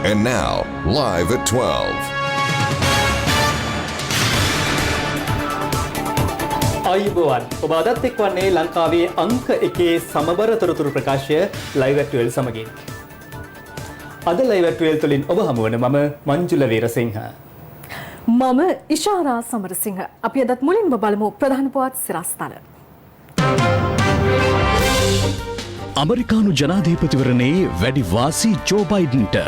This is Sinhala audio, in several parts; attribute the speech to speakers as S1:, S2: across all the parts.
S1: And now, live at 12.
S2: ආයුබෝවන් ඔබ අදත් එක්වන්නේ ලංකාවේ අංක 1 සමබර තොරතුරු ප්‍රකාශය live at 12 සමගින්. අද live at 12 තුලින් ඔබ හමු වන මම මංජුල වීරසිංහ.
S3: මම ඉෂාරා සමරසිංහ. අපි අදත් මුලින්ම බලමු ප්‍රධාන පුවත් සිරස්තල.
S4: අමරිකානු ජනාධිපතිවරණයේ වැඩි වාසි ජෝ බයිඩන්ට.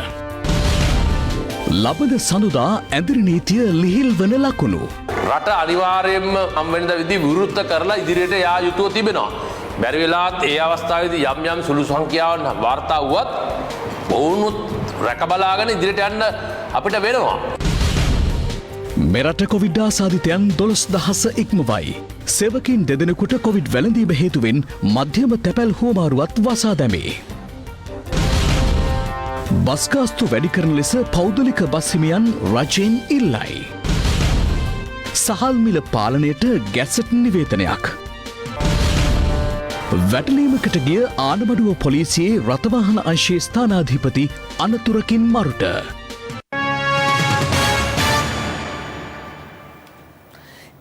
S4: ලබන සඳුදා ඇඳරි නීතිය ලිහිල් වන ලකුණු.
S5: රට අනිවාර්යයෙන්ම හම්බෙන්න විදි විවෘත කරලා ඉදිරියට යා යුතුව තිබෙනවා. බැරි වෙලාවත් ඒ අවස්ථාවේදී යම් යම් සුළු සංඛ්‍යාවන් වාර්තා වුවත් වුණුත් රැකබලාගෙන ඉදිරියට යන්න අපිට වෙනවා.
S4: මෙරට කොවිඩ් ආසාදිතයන් 12,000 ඉක්මවයි. සේවකින් දෙදෙනෙකුට කොවිඩ් වැළඳීම හේතුවෙන් මධ්‍යම තැපැල් හුවමාරුවත් වසා දැමේ. බස්ගාස්තු වැඩි කරන ලෙස පෞද්ගලික බස් හිමියන් රජයෙන් ඉල්ලයි. සහල් මිල පාලනයට ගැසට් නිවේදනයක්. වැටලීමකට ගිය ආනමඩුව පොලිසියේ රථවාහන අංශයේ ස්ථානාධිපති අනතුරකින් මරුට.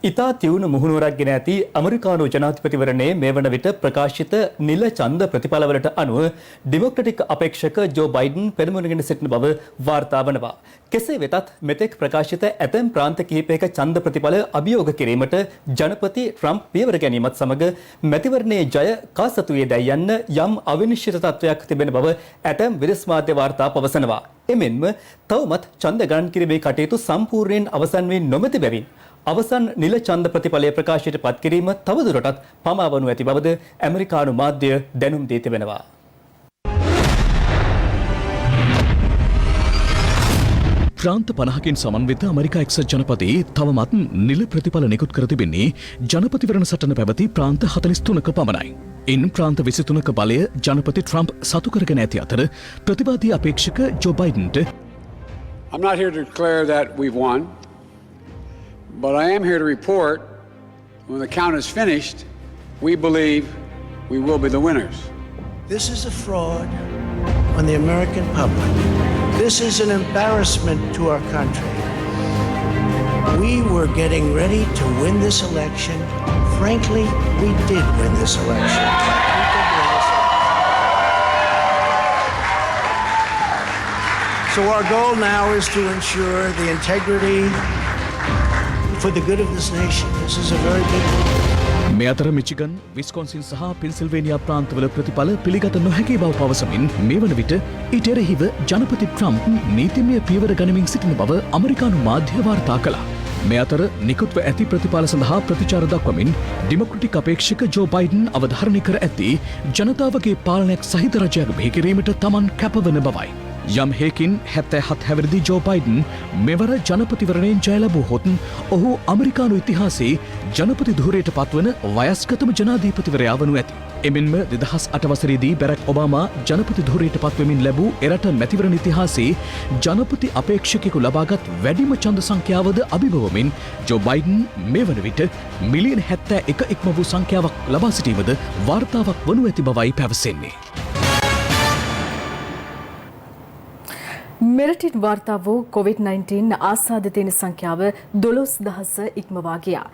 S2: ඉතා තියුණු මුහුණුවරක් ගෙන ඇති ඇමරිකානු ජනාධිපතිවරණයේ මේ වන විට ප්‍රකාශිත නිල ඡන්ද ප්‍රතිඵලවලට අනුව ඩෙමොක්‍රැටික් අපේක්ෂක ජෝ බයිඩන් පෙරමුණගෙන සිටින බව වාර්තා වනවා. කෙසේ වෙතත් මෙතෙක් ප්‍රකාශිත ඇතැම් ප්‍රාන්ත කිහිපයක ඡන්ද ප්‍රතිඵල අභියෝග කිරීමට ජනපති ට්‍රම්ප් පියවර ගැනීමත් සමග මැතිවරණයේ ජය කා සතුයේ දැයි යන්න යම් අවිනිශ්චිත තත්වයක් තිබෙන බව ඇතැම් විදේශ මාධ්‍ය වාර්තා පවසනවා. එමෙන්ම තවමත් ඡන්ද ගණන් කිරීමේ කටයුතු සම්පූර්ණයෙන් අවසන් වී නොමැති බැවින් අවසන් නිල ඡන්ද ප්‍රතිඵලය ප්‍රකාශයට පත් කිරීම තවදුරටත් පමා වනු ඇති බවද ඇමරිකානු මාධ්‍ය දැනුම් දී තිබෙනවා.
S4: ප්‍රාන්ත 50කින් සමන්විත ඇමරිකා එක්සත් ජනපදයේ තවමත් නිල ප්‍රතිඵල නිකුත් කර තිබෙන්නේ ජනපතිවරණ සටන පැවති ප්‍රාන්ත 43ක පමණයි. ඉන් ප්‍රාන්ත 23ක බලය ජනපති ට්‍රම්ප් සතු කරගෙන ඇති අතර ප්‍රතිවාදී අපේක්ෂක ජෝ බයිඩන්ට
S6: I'm not here to declare that we've won. But I am here to report when the count is finished, we believe we will be the winners.
S7: This is a fraud on the American public. This is an embarrassment to our country. We were getting ready to win this election. Frankly, we did win this election. So our goal now is to ensure the integrity for the good of this nation. This is a very big one.
S4: මේ අතර මිචිගන්, විස්කොන්සින් සහ පින්සිල්වේනියා ප්‍රාන්තවල ප්‍රතිඵල පිළිගත නොහැකි බව පවසමින් මේ වන විට ඊට එරෙහිව ජනපති ට්‍රම්ප් නීතිමය පියවර ගනිමින් සිටින බව ඇමරිකානු මාධ්‍ය වාර්තා කළා. මේ අතර නිකුත්ව ඇති ප්‍රතිඵල සඳහා ප්‍රතිචාර දක්වමින් ඩෙමොක්‍රැටික් අපේක්ෂක ජෝ බයිඩන් අවධාරණය කර ඇත්තේ ජනතාවගේ පාලනයක් සහිත රජයක් බිහි කිරීමට තමන් කැපවන බවයි. යම් හේකින් 77 හැවිරිදි ජෝ බයිඩන් මෙවර ජනපතිවරණයෙන් ජය ලැබුවහොත් ඔහු ඇමරිකානු ඉතිහාසයේ ජනපති ධුරයට පත්වන වයස්ගතම ජනාධිපතිවරයා වනු ඇති. එමෙන්ම 2008 වසරේදී බැරක් ඔබාමා ජනපති ධුරයට පත්වමින් ලැබූ එරට මැතිවරණ ඉතිහාසයේ ජනපති අපේක්ෂකයෙකු ලබාගත් වැඩිම ඡන්ද සංඛ්‍යාවද අභිබවමින් ජෝ බයිඩන් මේ වන විට මිලියන 71 ඉක්ම වූ සංඛ්‍යාවක් ලබා සිටීමද වාර්තාවක් වනු ඇති බවයි පැවසෙන්නේ.
S3: මෙරටින් වාර්තා වූ COVID-19 ආසාදිතයින් සංඛ්‍යාව 12,000 ඉක්මවා ගියා.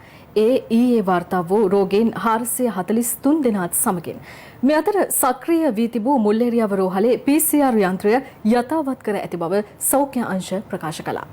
S3: ඊයේ වාර්තා වූ රෝගීන් 443 දෙනාත් සමගින්. මේ අතර සක්‍රිය වී තිබූ මුල්ලේරියාව රෝහලේ PCR යන්ත්‍රය යථාවත් කර ඇති බව සෞඛ්‍ය අංශ ප්‍රකාශ කළා.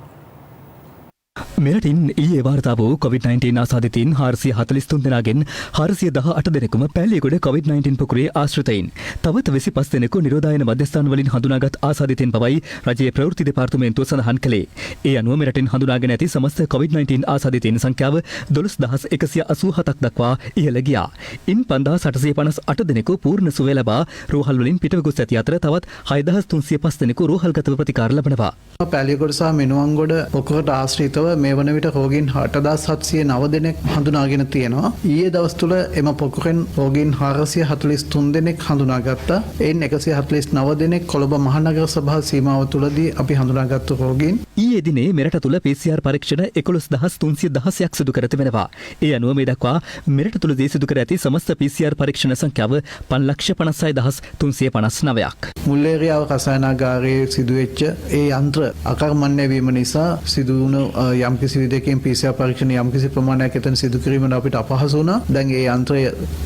S8: මෙරටින් ඊයේ වාර්තා වූ COVID-19 ආසාදිතයින් 443 දෙනාගෙන් 418 දෙනෙකුම පැලියගොඩ COVID-19 පුකුරේ ආශ්‍රිතයින්. තවත් 25 දෙනෙකු නිරෝධායන මධ්‍යස්ථාන වලින් හඳුනාගත් ආසාදිතයින් බවයි රජයේ ප්‍රවෘත්ති දෙපාර්තමේන්තුව සඳහන් කළේ. ඒ අනුව මෙරටින් හඳුනාගෙන ඇති සමස්ත COVID-19 ආසාදිතයින් සංඛ්‍යාව 12187ක් දක්වා ඉහළ ගියා. ඉන් 5858 දෙනෙකු පූර්ණ සුවය ලබා රෝහල් වලින් පිටව ගොස් ඇති අතර තවත් 6305 දෙනෙකු රෝහල්ගතව ප්‍රතිකාර ලබනවා.
S9: පැලියගොඩ සහ මෙනුවන්ගොඩ පොකුරට ආශ්‍රිත සහිතව මේ වන විට රෝගීන් 8709 දෙනෙක් හඳුනාගෙන තියෙනවා. ඊයේ දවස් තුල එම පොකුරෙන් රෝගීන් 443 දෙනෙක් හඳුනාගත්තා. එයින් 149 දෙනෙක් කොළඹ මහනගර සභා සීමාව තුලදී අපි හඳුනාගත්තු රෝගීන්.
S8: ඊයේ දිනේ මෙරට තුළ PCR පරීක්ෂණ 11316ක් සිදු කර තිබෙනවා. ඒ අනුව මේ දක්වා මෙරට තුළදී සිදු කර ඇති සමස්ත PCR පරීක්ෂණ සංඛ්‍යාව 5,56,359ක්.
S9: මුල්ලේරියාව රසායනාගාරයේ සිදුවෙච්ච ඒ යන්ත්‍ර අකර්මණ්‍ය වීම නිසා සිදු වුණු යම්කිසි විදිහකින් PCR පරීක්ෂණ යම්කිසි ප්‍රමාණයක් එතන සිදු කිරීමට අපිට අපහසු වුණා. දැන් ඒ යන්ත්‍රය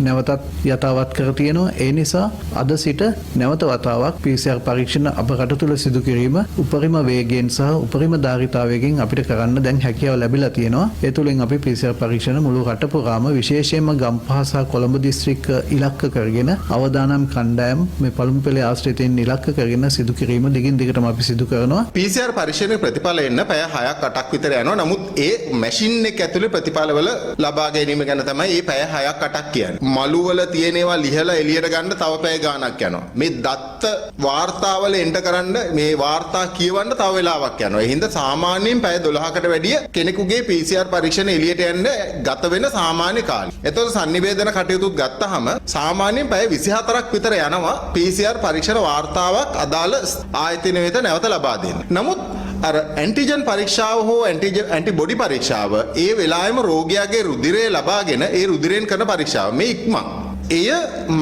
S9: නැවතත් යථාවත් කර තියෙනවා. ඒ නිසා අද සිට නැවත වතාවක් PCR පරීක්ෂණ අප රට තුළ සිදු කිරීම උපරිම වේගයෙන් සහ උපරිම ධාරිතාවයකින් අපිට කරන්න දැන් හැකියාව ලැබිලා තියෙනවා. ඒ තුළින් අපි PCR පරීක්ෂණ මුළු රට පුරාම විශේෂයෙන්ම ගම්පහ සහ කොළඹ දිස්ත්‍රික්ක ඉලක්ක කරගෙන අවදානම් කණ්ඩායම් මේ පළමු පෙළේ ආශ්‍රිතයින් ඉලක්ක කරගෙන සිදු කිරීම දිගින් දිගටම අපි සිදු කරනවා.
S10: PCR පරීක්ෂණයේ ප්‍රතිඵල එන්න පැය 6ක් 8ක් විතර යනවා. නමුත් ඒ මැෂින් එක ඇතුලේ ප්‍රතිඵලවල ලබා ගැනීම ගැන තමයි මේ පැය 6ක් 8ක් කියන්නේ. මළු වල තියෙන ඒවා ලිහලා එළියට ගන්න තව පැය ගාණක් යනවා. මේ දත්ත වාර්තාවල එන්ටර් කරන්න මේ වාර්තා කියවන්න තව වෙලාවක් යනවා. ඒ හින්දා සාමාන්‍යයෙන් පැය 12කට වැඩිය කෙනෙකුගේ PCR පරීක්ෂණ එළියට යන්න ගත වෙන සාමාන්‍ය කාලය. එතකොට sannivedana කටයුතුත් ගත්තාම සාමාන්‍යයෙන් පැය 24ක් විතර යනවා PCR පරීක්ෂණ වාර්තාවක් අදාළ ආයතන වෙත නැවත ලබා දෙන්න. නමුත් අර ඇන්ටිජන් පරීක්ෂාව හෝ ඇන්ටිබොඩි පරීක්ෂාව ඒ වෙලාවෙම රෝගියාගේ රුධිරය ලබාගෙන ඒ රුධිරයෙන් කරන පරීක්ෂාව මේ ඉක්මන්. එය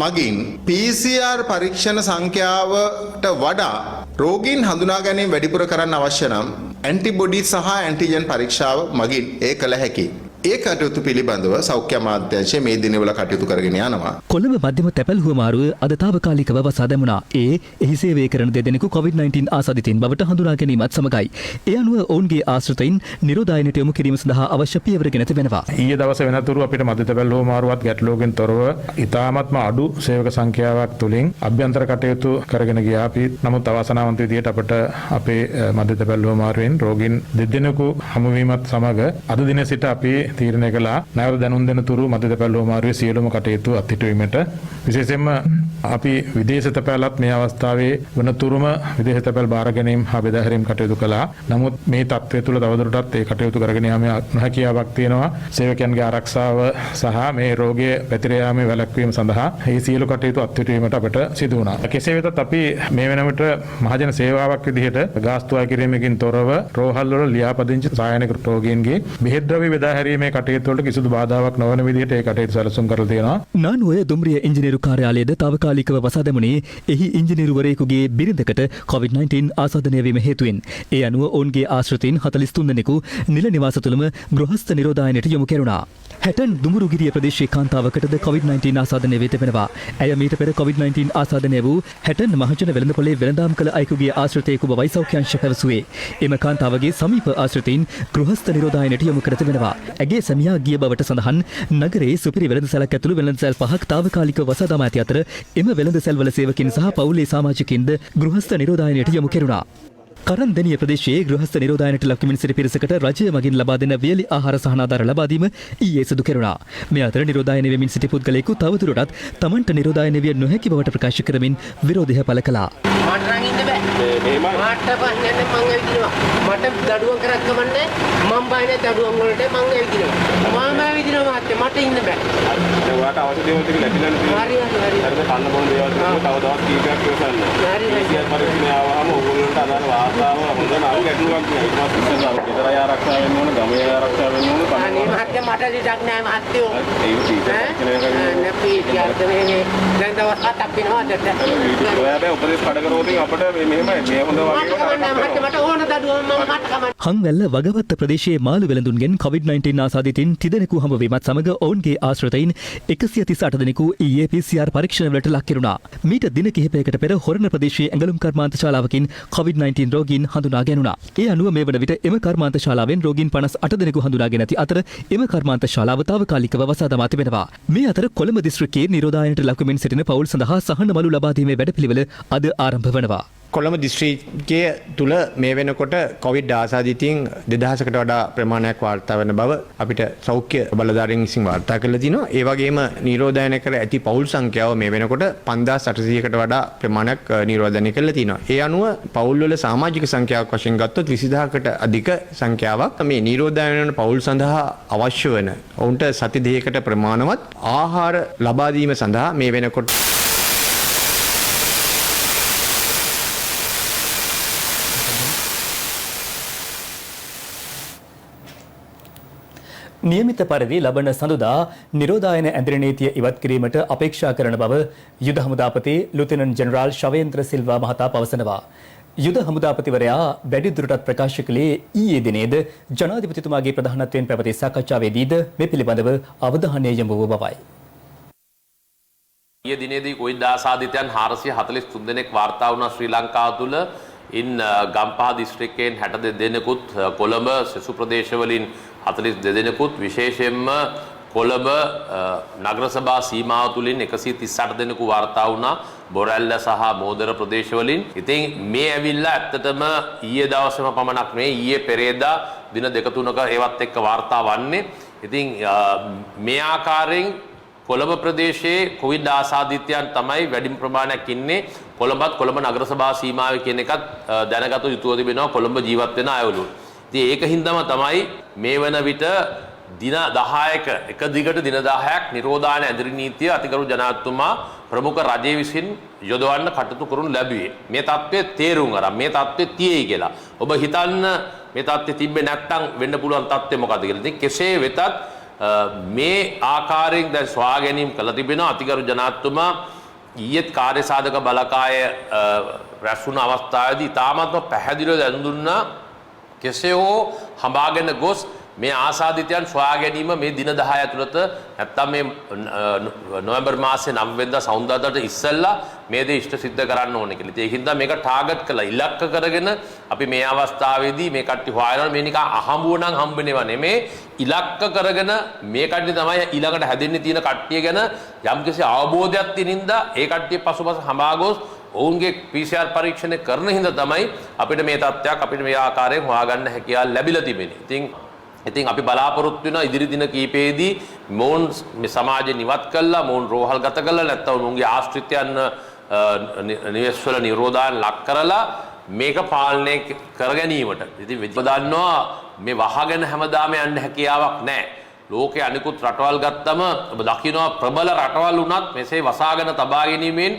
S10: මගින් PCR පරීක්ෂණ සංඛ්‍යාවට වඩා රෝගීන් හඳුනා ගැනීම වැඩිපුර කරන්න අවශ්‍ය නම් ඇන්ටිබොඩි සහ ඇන්ටිජන් පරීක්ෂාව මගින් ඒ කළ හැකියි. ඒ කටයුතු පිළිබඳව සෞඛ්‍ය අමාත්‍යාංශය මේ දිනවල කටයුතු කරගෙන යනවා.
S8: කොළඹ මධ්‍යම තැපැල් හුවමාරුව අද තාවකාලිකව වසා දැමුණා. එහි සේවය කරන දෙදෙනෙකු COVID-19 ආසාදිතයින් බවට හඳුනා ගැනීමත් සමගයි. ඒ අනුව ඔවුන්ගේ ආශ්‍රිතයින් නිරෝධායනයට යොමු කිරීම සඳහා අවශ්‍ය පියවර ගෙන තිබෙනවා.
S11: ඊයේ දවසේ වෙනතුරු අපිට මධ්‍ය තැපැල් හුවමාරුවත් ගැටලුවකින් තොරව ඉතාමත්ම අඩු සේවක සංඛ්‍යාවක් තුලින් අභ්‍යන්තර කටයුතු කරගෙන ගියා. අපි නමුත් අවාසනාවන්ත විදිහට අපට අපේ මධ්‍ය තැපැල් හුවමාරුවෙන් රෝගීන් දෙදෙනෙකු හමුවීමත් සමග අද දින සිට අපි තීරණය කළා නැවත දැනුම් දෙන තුරු මධ්‍ය තැපැල් හුවමාරුවේ සියලුම කටයුතු අත්හිටුවීමට. විශේෂයෙන්ම අපි විදේශ තැපැලත් මේ අවස්ථාවේ වනතුරුම විදේශ තැපැල් බාර ගැනීම හා බෙදා හැරීම කටයුතු කළා. නමුත් මේ තත්ත්වය තුළ තවදුරටත් ඒ කටයුතු කරගෙන යාමේ නොහැකියාවක් තියෙනවා. සේවකයන්ගේ ආරක්ෂාව සහ මේ රෝගය පැතිර යාමේ වැළැක්වීම සඳහා මේ සියලු කටයුතු අත්හිටුවීමට අපට සිදු වුණා. කෙසේ වෙතත් අපි මේ වෙන විට මහජන සේවාවක් විදිහට ගාස්තු අය කිරීමකින් තොරව රෝහල් වල ලියාපදිංචි සායනික රෝගීන්ගේ බෙහෙත් ද්‍රව්‍ය බෙදා හැරීමේ කටයුතු වලට කිසිදු බාධාවක් නොවන විදිහට ඒ කටයුතු සැලසුම් කරලා තියෙනවා.
S8: නානුවය දුම්රිය ඉංජිනේරු කාර්යාලයද තාවකාලිකව වසා දැමුණේ එහි ඉංජිනේරුවරයෙකුගේ බිරිඳකට COVID-19 ආසාදනය වීම හේතුවෙන්. ඒ අනුව ඔවුන්ගේ ආශ්‍රිතයින් 43 දෙනෙකු නිල නිවාස තුළම ගෘහස්ත නිරෝධායනයට යොමු කෙරුණා. හැටන් දුමුරුගිරිය ප්‍රදේශයේ කාන්තාවකටද COVID-19 ආසාදනය වී තිබෙනවා. ඇය මීට පෙර COVID-19 ආසාදනය වූ හැටන් මහජන වෙළඳපොලේ වෙළඳාම් කළ අයෙකුගේ ආශ්‍රිතයෙකු බවයි සෞඛ්‍ය අංශය පැවසුවේ. එම කාන්තාවගේ සමීප ආශ්‍රිතයින් ගෘහස්ත නිරෝධායනයට යොමු කර තිබෙනවා. ඇගේ සැමියා ගිය බවට සඳහන් නගරයේ සුපිරි වෙළඳසැලක් ඇතුළු වෙළඳසැල් 5ක් තාවකාලිකව වසා දමා ඇති අතර එම වෙළඳසැල්වල සේවකින් සහ පවුලේ සමාජිකින්ද ගෘහස්ත නිරෝධායනයට යොමු කෙරුණා. කරන්දෙනිය ප්‍රදේශයේ ගෘහස්ත නිරෝධායනයට ලක්වමින් සිටි පිරිසකට රජය මගින් ලබා දෙන වියලි ආහාර සහනාධාර ලබා දීම ඊයේ සිදු කෙරුණා. මේ අතර නිරෝධායනය වෙමින් සිටි පුද්ගලයෙකු තවදුරටත් තමන්ට නිරෝධායනය විය නොහැකි බවට ප්‍රකාශ කරමින් විරෝධය පළ කළා.
S12: මට නම් ඉන්න බෑ. මට පන්නේ මං ඇවිදිනවා. මට දඩුවම් කරක් කමන්නේ. මං බයිනේ දඩුවම් වලට මං ඇවිදිනවා. මම ඇවිදිනවා මහත්තයා මට ඉන්න බෑ.
S13: ඔයාට අවශ්‍ය දේවල් ටික ලැබිලා තියෙනවා.
S12: හරි.
S13: හරිද කන්න බොන දේවල් ටික තව දවස් කීපයක් ඉවසන්න.
S12: හරි.
S13: PCR පරීක්ෂණ ආවම ඕගොල්ලන්ට අදාළ වාතාව හොඳ නම් ගැටලුවක් නෑ. ඊට පස්සේ ඉස්සරහ ගෙදර ආරක්ෂා වෙන්න ඕන, ගමේ ආරක්ෂා වෙන්න ඕන.
S12: අනේ මහත්තයා මට දෙයක් නෑ මහත්තයෝ.
S13: ඒක
S12: දැන් දවස් 7ක් වෙනවා අදට.
S13: ඔයාට උපදේශ කඩ කරෝතින් අපිට මෙහෙමයි මේ හොඳ වගේ
S12: මට ඕන දඩුවම් මම මට කමන්න.
S8: හංවැල්ල වගවත්ත ප්‍රදේශයේ මාළු වෙළඳුන්ගෙන් COVID-19 ආසාදිතින් තිදෙනෙකු හමුවීමත් සමග ඔවුන්ගේ ආශ්‍රිතයින් 138 දෙනෙකු ඊයේ PCR පරීක්ෂණවලට ලක් කෙරුණා. මීට දින කිහිපයකට පෙර හොරණ ප්‍රදේශයේ ඇඟලුම් කර්මාන්ත ශාලාවකින් COVID-19 රෝගීන් හඳුනා ගැනුණා. ඒ අනුව මේ වන විට එම කර්මාන්ත ශාලාවෙන් රෝගීන් 58 දෙනෙකු හඳුනාගෙන ඇති අතර එම කර්මාන්ත ශාලාව තාවකාලිකව වසා දමා තිබෙනවා. මේ අතර කොළඹ දිස්ත්‍රික්කයේ නිරෝධායනයට ලක්වමින් සිටින පවුල් සඳහා සහන මළු ලබා දීමේ වැඩපිළිවෙල අද ආරම්භ වනවා.
S14: කොළඹ දිස්ත්‍රික්කය තුළ මේ වෙනකොට කොවිඩ් ආසාදිතයින් 2000කට වඩා ප්‍රමාණයක් වාර්තා වෙන බව අපිට සෞඛ්‍ය බලධාරීන් විසින් වාර්තා කරලා තිනවා. ඒ වගේම නිරෝධායන කර ඇති පවුල් සංඛ්‍යාව මේ වෙනකොට 5800කට වඩා ප්‍රමාණයක් නිරෝධනය කරලා තිනවා. ඒ අනුව පවුල් වල සමාජික සංඛ්‍යාවක් වශයෙන් ගත්තොත් 20000කට අධික සංඛ්‍යාවක් මේ නිරෝධායන වන පවුල් සඳහා අවශ්‍ය වන ඔවුන්ට සති දෙකකට ප්‍රමාණවත් ආහාර ලබා දීම සඳහා මේ වෙනකොට
S2: නියමිත පරිදි ලබන සඳුදා නිරෝධායන ඇඳිරි නීතිය ඉවත් කිරීමට අපේක්ෂා කරන බව යුද හමුදාපති ලුතිනන්ට් ජෙනරාල් ශවේන්ද්‍ර සිල්වා මහතා පවසනවා. යුද හමුදාපතිවරයා වැඩිදුරටත් ප්‍රකාශ කළේ ඊයේ දිනේද ජනාධිපතිතුමාගේ ප්‍රධානත්වයෙන් පැවති සාකච්ඡාවේදීද මේ පිළිබඳව අවධානය යොමු වූ බවයි.
S5: ඊයේ දිනේදී කොවිඩ් ආසාදිතයන් 443 දෙනෙක් වාර්තා වුණා ශ්‍රී ලංකාව තුළ. ඉන් ගම්පහ දිස්ත්‍රික්කයෙන් 62 දෙනෙකුත්, කොළඹ සෙසු ප්‍රදේශවලින් 42 දෙනෙකුත්, විශේෂයෙන්ම කොළඹ නගර සභා සීමාව තුළින් 138 දෙනෙකු වාර්තා වුණා බොරැල්ල සහ මෝදර ප්‍රදේශවලින්. ඉතින් මේ ඇවිල්ලා ඇත්තටම ඊයේ දවසේම පමණක් නෙවෙයි ඊයේ පෙරේදා දින දෙක තුනක ඒවත් එක්ක වාර්තා වන්නේ. ඉතින් මේ ආකාරයෙන් කොළඹ ප්‍රදේශයේ කොවිඩ් ආසාදිතයන් තමයි වැඩිම ප්‍රමාණයක් ඉන්නේ. කොළඹත් කොළඹ නගර සභා සීමාවේ කියන එකත් දැනගත යුතුව තිබෙනවා කොළඹ ජීවත් වෙන අයවලු. ඉතින් ඒකින්දම තමයි මේ වන විට දින 10ක එක දිගට දින 10ක් නිරෝධායන ඇඳිරි නීතිය අතිගරු ජනාධිපතිතුමා ප්‍රමුඛ රජය විසින් යොදවන්න කටයුතු කරනු ලැබුවේ. මේ தත්ත්වයේ තේරුම් අරන් මේ தත්ත්වයේ තියෙයි කියලා. ඔබ හිතන්න මේ தත්ත්වයේ තිබ්බේ නැත්නම් වෙන්න පුළුවන් தත්ත්වය මොකද්ද කියලා. ඉතින් කෙසේ වෙතත් මේ ආකාරයෙන් දැන් සොයා ගැනීම කළ තිබෙනවා. අතිගරු ජනාධිපතිතුමා ඊයේත් කාර්ය සාධක බලකාය රැස්වුණු අවස්ථාවේදී තාමත්ම පැහැදිලිව දැන් දුන්නා කෙසේ හෝ හඹාගෙන ගොස් මේ ආසාදිතයන් සොයා ගැනීම මේ දින 10 ඇතුළත නැත්තම් මේ නොවැම්බර් මාසයේ 9 වෙනිදා සෞන්දර්යයට ඉස්සෙල්ලා මේ දේ ඉෂ්ට සිද්ධ කරන්න ඕනේ කියලා. ඉතින් ඒකින්ද මේක ටාගට් කරලා ඉලක්ක කරගෙන අපි මේ අවස්ථාවේදී මේ කට්ටිය හොයනවා. මේ නිකන් අහඹුව නම් හම්බෙන්නේව නෙමේ. ඉලක්ක කරගෙන මේ කට්ටිය තමයි ඊළඟට හැදෙන්න තියෙන කට්ටිය ගැන යම්කිසි අවබෝධයක් තියෙනින්ද ඒ කට්ටිය පසුපස හඹා ගොස් ඔවුන්ගේ PCR පරීක්ෂණ කරන හින්දා තමයි අපිට මේ තත්ත්වයක් අපිට මේ ආකාරයෙන් හොයාගන්න හැකියාව ලැබිලා තිබෙන්නේ. ඉතින් අපි බලාපොරොත්තු වෙනවා ඉදිරි දින කීපෙදී මොවුන් මේ සමාජයෙන් ඉවත් කළා මොවුන් රෝහල් ගත කළා නැත්නම් උන්ගේ ආශ්‍රිතයන් නිවෙස්වල නිරෝධායන ලක් කරලා මේක පාලනය කර ගැනීමට. ඉතින් දන්නවා මේ වහගෙන හැමදාම යන්න හැකියාවක් නැහැ. ලෝකයේ අනිකුත් රටවල් ගත්තම ඔබ දකිනවා ප්‍රබල රටවල් උනත් මෙසේ වසාගෙන තබා ගැනීමෙන්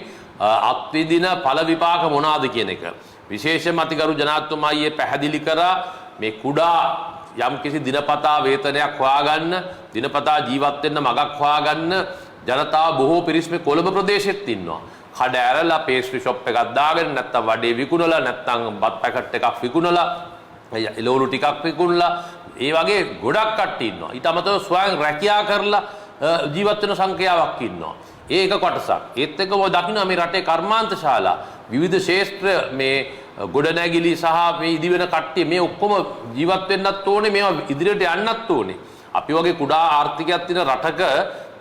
S5: අත්විදින ඵල විපාක මොනවාද කියන එක. විශේෂයෙන්ම අතිගරු ජනාධිපතිතුමා ඊයේ පැහැදිලි කරා මේ කුඩා යම් කිසි දිනපතා වේතනයක් හොයාගන්න දිනපතා ජීවත් වෙන්න මගක් හොයාගන්න ජනතාව බොහෝ පිරිස් මේ කොළඹ ප්‍රදේශෙත් ඉන්නවා. කඩ ඇරලා පේස්ට්‍රි ෂොප් එකක් දාගෙන නැත්තම් වඩේ විකුණලා නැත්තම් බත් පැකට් එකක් විකුණලා එළවලු ටිකක් විකුණලා ඒ වගේ ගොඩක් කට්ටිය ඉන්නවා. ඊට අමතරව ස්වයං රැකියා කරලා ජීවත් වෙන සංඛ්‍යාවක් ඉන්නවා. ඒක කොටසක්. ඒත් එක්ක ඔය දකින්න මේ රටේ කර්මාන්ත ශාලා විවිධ ශේෂ්ත්‍ර මේ ගොඩනැගිලි සහ මේ ඉදිවෙන කට්ටිය මේ ඔක්කොම ජීවත් වෙන්නත් ඕනේ මේවා ඉදිරියට යන්නත් ඕනේ. අපි වගේ කුඩා ආර්ථිකයක් තියෙන රටක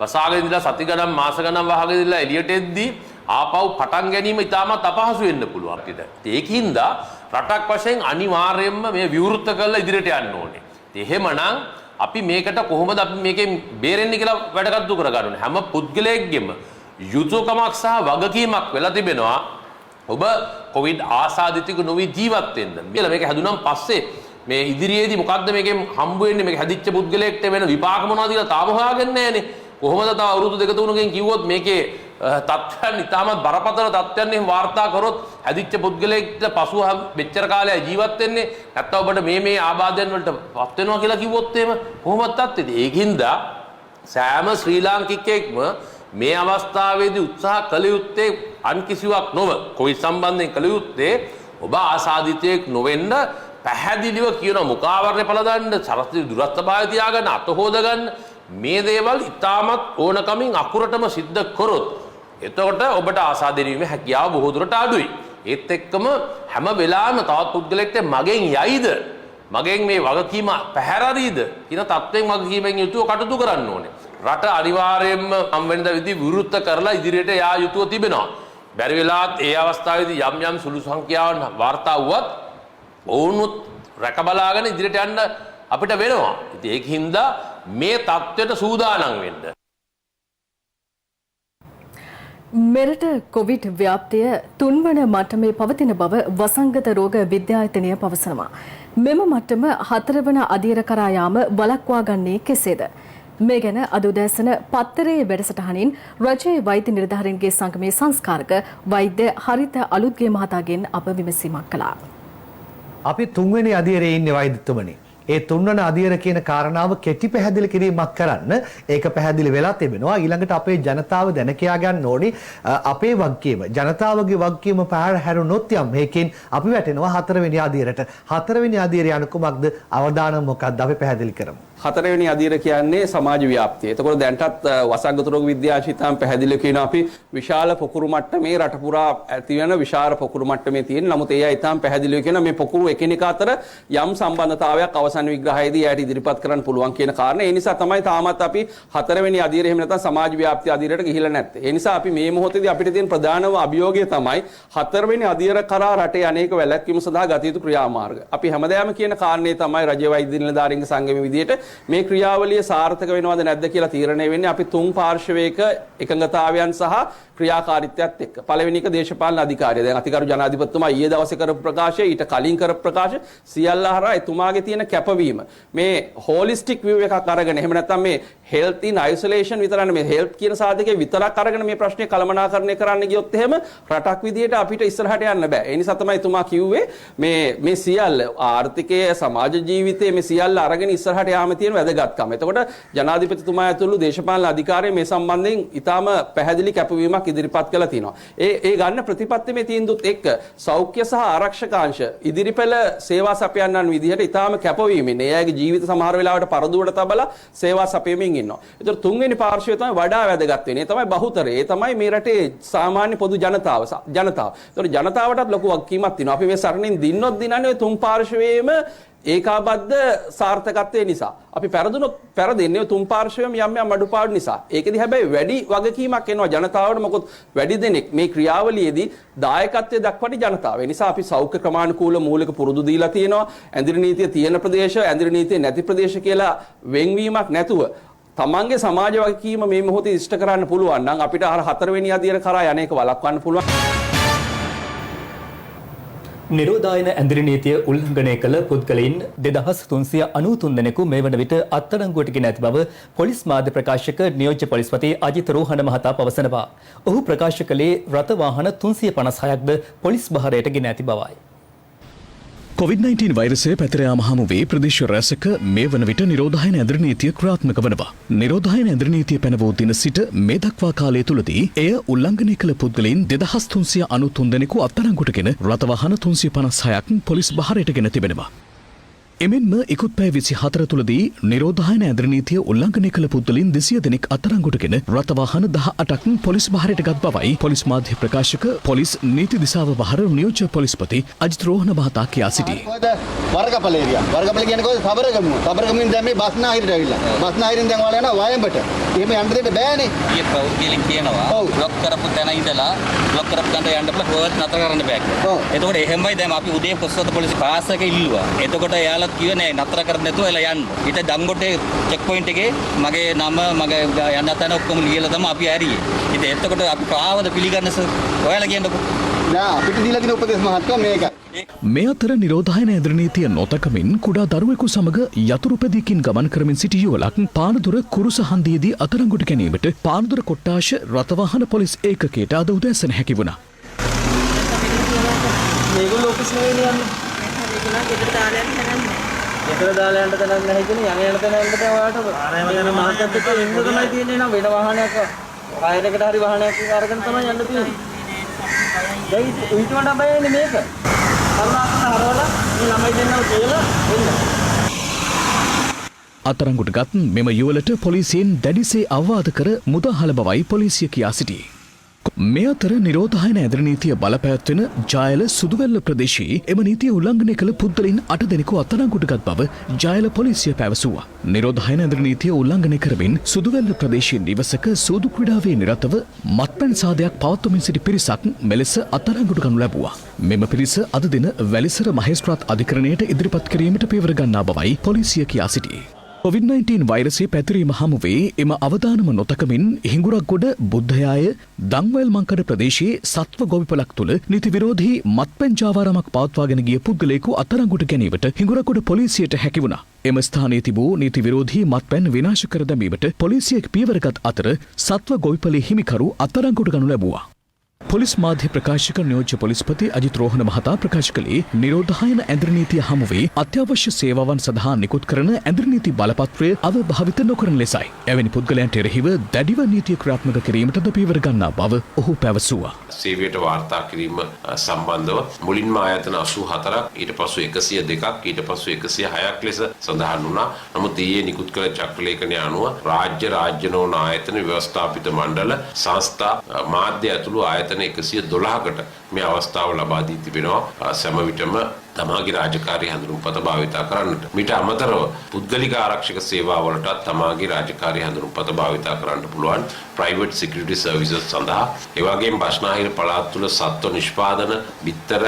S5: වසාගෙන ඉඳලා සති ගණන් මාස ගණන් වහගෙන ඉඳලා එළියට එද්දී ආපහු පටන් ගැනීම ඉතාමත් අපහසු වෙන්න පුළුවන් අපිට. ඒකින්ද රටක් වශයෙන් අනිවාර්යයෙන්ම මේ විවෘත කරලා ඉදිරියට යන්න ඕනේ. එහෙමනම් අපි මේකට කොහොමද අපි මේකෙන් බේරෙන්නේ කියලා වැඩ කටයුතු කරගන්න ඕනේ. හැම පුද්ගලයෙක්ගෙම යුතුයකමක් සහ වගකීමක් වෙලා තිබෙනවා. ඔබ කොවිඩ් ආසාදිතක නොවි ජීවත් වෙන්න. මේක හැදුනන් පස්සේ මේ ඉදිරියේදී මොකද්ද මේකෙන් හම්බ වෙන්නේ මේක හැදිච්ච පුද්ගලයෙක්ට වෙන විපාක මොනවද කියලා තාම හොයාගන්නේ නැහනේ. කොහොමද තව අවුරුදු දෙක තුනකින් කිව්වොත් මේකේ තත්ත්වයන් ඉතාමත් බරපතල තත්ත්වයන් එහෙම වාර්තා කරොත් හැදිච්ච පුද්ගලයෙක්ට පසුව මෙච්චර කාලයක් ජීවත් වෙන්නේ නැත්නම් ඔබට මේ ආබාධයන් වලට පත් වෙනවා කියලා කිව්වොත් එහෙම කොහොමද තත්ත්වෙද? ඒකින්ද සෑම ශ්‍රී ලාංකිකයෙක්ම මේ අවස්ථාවේදී උත්සාහ කළ යුත්තේ අන් කිසිවක් නොව කොවිඩ් සම්බන්ධයෙන් කළ යුත්තේ ඔබ ආසාදිතයෙක් නොවෙන්න පැහැදිලිව කියන මුඛාවරණය පළදන්න සරස්ති දුරස්ථභාවය තියාගන්න අත හොදගන්න මේ දේවල් ඉතාමත් ඕනකමින් අකුරටම සිද්ධ කරොත් එතකොට ඔබට ආසාදිත වීමේ හැකියාව බොහෝ දුරට අඩුයි. ඒත් එක්කම හැම වෙලාවෙම තවත් පුද්ගලෙක්ට මගෙන් යයිද මගෙන් මේ වගකීම පැහැරරීද කියන තත්ත්වයෙන් වගකීමෙන් යුතුව කටයුතු කරන්න ඕනේ. රට අනිවාර්යයෙන්ම හම් වෙනද විදි විවෘත කරලා ඉදිරියට යා යුතුව තිබෙනවා. බැරි වෙලාවත් ඒ අවස්ථාවේදී යම් සුළු සංඛ්‍යාවන් වාර්තා වුවත් ඔවුනුත් රැකබලාගෙන ඉදිරියට යන්න අපිට වෙනවා. ඉතින් ඒකින්ද මේ தත්ත්වයට සූදානම් වෙන්න.
S3: මෙරට කොවිඩ් ව්‍යාප්තිය තුන්වන මට්ටමේ පවතින බව වසංගත රෝග විද්‍යායතනය පවසනවා. මෙම මට්ටම හතරවන අදියර කරා යාම වළක්වා ගන්නේ කෙසේද? මේ ගැන අද උදෑසන පත්තරේ වැඩසටහනින් රජයේ වෛද්‍ය නිලධාරීන්ගේ සංගමේ සංස්කාරක වෛද්‍ය හරිත අලුත්ගේ මහතාගෙන් අප විමසීමක් කළා.
S15: අපි තුන්වෙනි අදියරේ ඉන්නේ වෛද්‍යතුමනි. ඒ තුන්වන අදියර කියන කාරණාව කෙටි පැහැදිලි කිරීමක් කරන්න ඒක පැහැදිලි වෙලා තිබෙනවා. ඊළඟට අපේ ජනතාව දැන කියා ගන්න ඕනි අපේ වගකීම. ජනතාවගේ වගකීම පැහැර හැරුණොත් යම් මේකෙන් අපි වැටෙනවා හතරවෙනි අදියරට. හතරවෙනි අදියරය යන කුමක්ද? අවදානම් මොකක්ද? අපි පැහැදිලි කරමු.
S16: හතරවෙනි අදියර කියන්නේ සමාජ ව්‍යාප්තිය. එතකොට දැන්ටත් වසංගත රෝග විද්‍යාශිතාන් පැහැදිලි කියනවා අපි විශාල පොකුරු මට්ටමේ රට පුරා ඇති වෙන විශාල පොකුරු මට්ටමේ තියෙන. නමුත් ඒ අය ඊටාම් පැහැදිලිව කියන මේ පොකුරු එකිනෙක අතර යම් සම්බන්ධතාවයක් අවසන් විග්‍රහයේදී යට ඉදිරිපත් කරන්න පුළුවන් කියන කාරණේ. ඒ නිසා තමයි තාමත් අපි හතරවෙනි අදියර එහෙම නැත්නම් සමාජ ව්‍යාප්තිය අදියරට ගිහිල්ලා නැත්තේ. ඒ නිසා අපි මේ මොහොතේදී අපිට තියෙන ප්‍රධානම අභියෝගය තමයි හතරවෙනි අදියර කරා රටේ අනේක වැළැක්වීම සඳහා ගත යුතු ක්‍රියාමාර්ග. අපි හැමදාම කියන කාරණේ තමයි රජයේ වෛද්‍ය නිලධාරීන්ගේ සංගමයේ විදියට මේ ක්‍රියාවලිය සාර්ථක වෙනවද නැද්ද කියලා තීරණය වෙන්නේ අපි තුන් පාර්ශවයක එකඟතාවයන් සහ ක්‍රියාකාරීත්වයත් එක්ක. පළවෙනි එක දේශපාලන අධිකාරිය. දැන් අතිගරු ජනාධිපතිතුමා ඊයේ දවසේ කරපු ප්‍රකාශය ඊට කලින් කරපු ප්‍රකාශ සියල්ල හරහා එතුමාගේ තියෙන කැපවීම මේ හෝලිස්ටික් view එකක් අරගෙන එහෙම නැත්නම් මේ health in isolation විතරනේ මේ health කියන සාධකේ විතරක් අරගෙන මේ ප්‍රශ්නේ කළමනාකරණය කරන්න ගියොත් එහෙම රටක් විදියට අපිට ඉස්සරහට යන්න බෑ. ඒ නිසා තමයි එතුමා කිව්වේ මේ සියල්ල ආර්ථිකයේ සමාජ ජීවිතයේ මේ සියල්ල අරගෙන ඉස්සරහට යාම තියෙන වැදගත්කම. එතකොට ජනාධිපතිතුමා ඇතුළු දේශපාලන අධිකාරිය මේ සම්බන්ධයෙන් ඊටාම පැහැදිලි කැපවීමක් ඉදිරිපත් කළා තියෙනවා. ඒ ගන්න ප්‍රතිපත්තිමේ තීන්දුවත් එක්ක සෞඛ්‍ය සහ ආරක්ෂකාංශ ඉදිරිපෙළ සේවා සපයන්නන් විදිහට ඊටාම කැපවීමෙන් ඒ අයගේ ජීවිත සමහර වෙලාවට පරදුවට තබලා සේවා සපයමින් ඉන්නවා. ඒතර තුන්වෙනි පාර්ශ්වය තමයි වඩා වැදගත් වෙන්නේ. ඒ තමයි බහුතරය. ඒ තමයි මේ රටේ සාමාන්‍ය පොදු ජනතාව. ඒතර ජනතාවටත් ලොකු වගකීමක් තියෙනවා. අපි මේ සරණින් දින්නොත් දිනන්නේ තුන් පාර්ශ්වයේම ඒකාබද්ධ සාර්ථකත්වය නිසා. අපි පෙරදෙන්නේ තුන් පාර්ශ්වයම යම් අඩුපාඩු නිසා. ඒකෙදි හැබැයි වැඩි වගකීමක් එනවා ජනතාවට. මොකද වැඩි දෙනෙක් මේ ක්‍රියාවලියේදී දායකත්වයේ දක්වන්නේ ජනතාව. ඒ නිසා අපි සෞඛ්‍ය ක්‍රමානුකූල මූලික පුරුදු දීලා තියෙනවා. ඇඳිරි නීතිය තියෙන ප්‍රදේශ, ඇඳිරි නීතිය නැති ප්‍රදේශ කියලා වෙන්වීමක් නැතුව තමන්ගේ සමාජ වගකීම මේ මොහොතේ ඉෂ්ට කරන්න පුළුවන් නම් අපිට අර හතරවෙනි අදියර කරා යන්නේක වළක්වන්න පුළුවන්.
S2: නිරෝධායන ඇඳිරි නීතිය උල්ලංඝනය කළ පුද්ගලයින් 2393 දෙනෙකු මේ වන විට අත්අඩංගුවට ගෙන ඇති බව පොලිස් මාධ්‍ය ප්‍රකාශක නියෝජ්‍ය පොලිස්පති අජිත් රෝහණ මහතා පවසනවා. ඔහු ප්‍රකාශ කළේ රථ වාහන 356ක්ද පොලිස් භාරයට ගෙන ඇති බවයි.
S4: COVID-19 වෛරසය පැතිර යාම හමුවේ ප්‍රදේශ රැසක මේ වන විට නිරෝධායන ඇඳිරි නීතිය ක්‍රියාත්මක වනවා. නිරෝධායන ඇඳිරි නීතිය පැනවූ දින සිට මේ දක්වා කාලය තුලදී එය උල්ලංඝනය කළ පුද්ගලයන් 2393 දෙනෙකු අත්අඩංගුවටගෙන රථ වාහන 356ක් පොලිස් භාරයට ගෙන තිබෙනවා. එමෙන්ම ඉකුත් පැය 24 තුලදී නිරෝධායන ඇඳිරි නීතිය උල්ලංඝනය කළ පුද්ගලයන් 200 දෙනෙක් අත්අඩංගුවටගෙන රථ වාහන 18ක් පොලිස් භාරයට ගත් බවයි පොලිස් මාධ්‍ය ප්‍රකාශක පොලිස් නීති දිසාව බහර නියෝජ්‍ය පොලිස්පති අජිත් රෝහණ මහතා කියා සිටියේ.
S17: වර්ගපල ඒරියා. වර්ගපල කියන්නේ කොහොමද? සබරගම. සබරගමින් දැන් මේ බස්නාහිරට ඇවිල්ලා. බස්නාහිරින් දැන් ඔයාලා යනවා වයඹට. එහෙම යන්න දෙන්න බෑනේ. ඊයේ පෞද්ගලික කියනවා බ්ලොක් කරපු තැන ඉඳලා බ්ලොක් කරපු තැනට යන්න බෑ කොහොමද නතර කරන්න බෑ. එතකොට එහෙමයි දැන් අපි උදේ පොස්වත පොලිසිය පාස් එක ඉල්ලුවා. එතකොට එයාලා කිව්වේ නෑ නතර කරන්න නැතුව එලා යන්න. ඊට දංගොටේ චෙක් පොයින්ට් එකේ මගේ නම මගේ යන්න තැන ඔක්කොම ලියලා තමයි අපි ඇරියේ. ඉතින් එතකොට අපි කාවද පිළිගන්න සර්? ඔයාලා කියන්නකෝ. නෑ අපිට දීලා දෙන උපදේශ මහත්මයා මේක.
S4: මේ අතර නිරෝධායන ඇඳිරි නීතිය නොතකමින් කුඩා දරුවෙකු සමග යතුරු පැදියකින් ගමන් කරමින් සිටි යුවලක් පානදුර කුරුස හන්දියේදී අත්අඩංගුවට ගැනීමට පානදුර කොට්ටාශ රථ වාහන පොලිස් ඒකකයට අද උදෑසන හැකි වුණා.
S12: මේගොල්ලෝ ඔෆිස් නෙවෙයි යන්නේ. මේගොල්ලෝ ගෙදර දාලා යන්න නැහැ. ගෙදර දාලා යන්න තැනක් නැහැ කියන්නේ යන තැන යන්න තැන ඔයාලට ආරයම යන මහත්යත් එක්ක ඉන්න තමයි තියෙන්නේ නම් වෙන වාහනයක් ආයෙකට හරි වාහනයක් අරගෙන තමයි යන්න තියෙන්නේ. දැන් ඊට වඩා බයන්නේ මේක. කරුණාකරලා හරවලා මේ ළමයි දෙන්නව කියලා එන්න.
S4: අත්අඩංගුවට ගත් මෙම යුවලට පොලිසියෙන් දැඩිසේ අවවාද කර මුදහල බවයි පොලිසිය කියා සිටියේ. මේ අතර නිරෝධායන ඇඳරි නීතිය බලපැවැත්වෙන ජයල සුදුවැල්ල ප්‍රදේශයේ එම නීතිය උල්ලංඝනය කළ පුද්ගලයින් 8 දෙනෙකු අත්අඩංගුවටගත් බව ජයල පොලිසිය පැවසුවා. නිරෝධායන ඇඳරි නීතිය උල්ලංඝනය කරමින් සුදුවැල්ල ප්‍රදේශයේ නිවසක සූදු ක්‍රීඩාවේ නිරතව මත්පැන් සාදයක් පවත්වමින් සිටි පිරිසක් මෙලෙස අත්අඩංගුවට ගනු ලැබුවා. මෙම පිරිස අද දින වැලිසර මහේස්ත්‍රාත් අධිකරණයට ඉදිරිපත් කිරීමට පියවර ගන්නා බවයි පොලිසිය කියා සිටියේ. COVID-19 වෛරසය පැතිරීම හමුවේ එම අවදානම නොතකමින් හිඟුරක්ගොඩ බුද්ධයාය දංවැල් මංකඩ ප්‍රදේශයේ සත්ව ගොවිපලක් තුළ නීති විරෝධී මත්පැන් ජාවාරමක් පවත්වාගෙන ගිය පුද්ගලයෙකු අත්අඩංගුවට ගැනීමට හිඟුරක්ගොඩ පොලිසියට හැකි වුණා. එම ස්ථානයේ තිබූ නීති විරෝධී මත්පැන් විනාශ කර දැමීමට පොලිසිය පියවරගත් අතර සත්ව ගොවිපලේ හිමිකරු අත්අඩංගුවට ගනු ලැබුවා. පොලිස් මාධ්‍ය ප්‍රකාශක නියෝජ්‍ය පොලිස්පති අජිත් රෝහණ මහතා ප්‍රකාශ කළේ නිරෝධායන ඇඳරි නීතිය හමුවේ අත්‍යවශ්‍ය සේවාවන් සඳහා නිකුත් කරන ඇඳරි නීති බලපත්‍රය අවභාවිත නොකරන ලෙසයි. එවැනි පුද්ගලයන්ට එරෙහිව දැඩිව නීතිය ක්‍රියාත්මක කිරීමටද පියවර ගන්නා බව ඔහු පැවසුවා.
S5: සේවයට වාර්තා කිරීම සම්බන්ධව මුලින්ම ආයතන 84ක් ඊට පසු 102ක් ඊට පසු 106ක් ලෙස සඳහන් වුණා. නමුත් ඊයේ නිකුත් කළ චක්‍රලේඛනය අනුව රාජ්‍ය නොවන ආයතන ව්‍යවස්ථාපිත මණ්ඩල සංස්ථා මාධ්‍ය ඇතුළු ආයතන 112කට මේ අවස්ථාව ලබා දී තිබෙනවා. සෑම විටම තමාගේ රාජකාරී හැඳුනුම්පත භාවිතා කරන්නට. මීට අමතරව පුද්ගලික ආරක්ෂක සේවාවලටත් තමාගේ රාජකාරී හැඳුනුම්පත භාවිතා කරන්න පුළුවන් ප්‍රයිවට් සිකියුරිටි සර්විසස් සඳහා. ඒ වගේම බස්නාහිර පළාත් තුළ සත්ව නිෂ්පාදන, බිත්තර,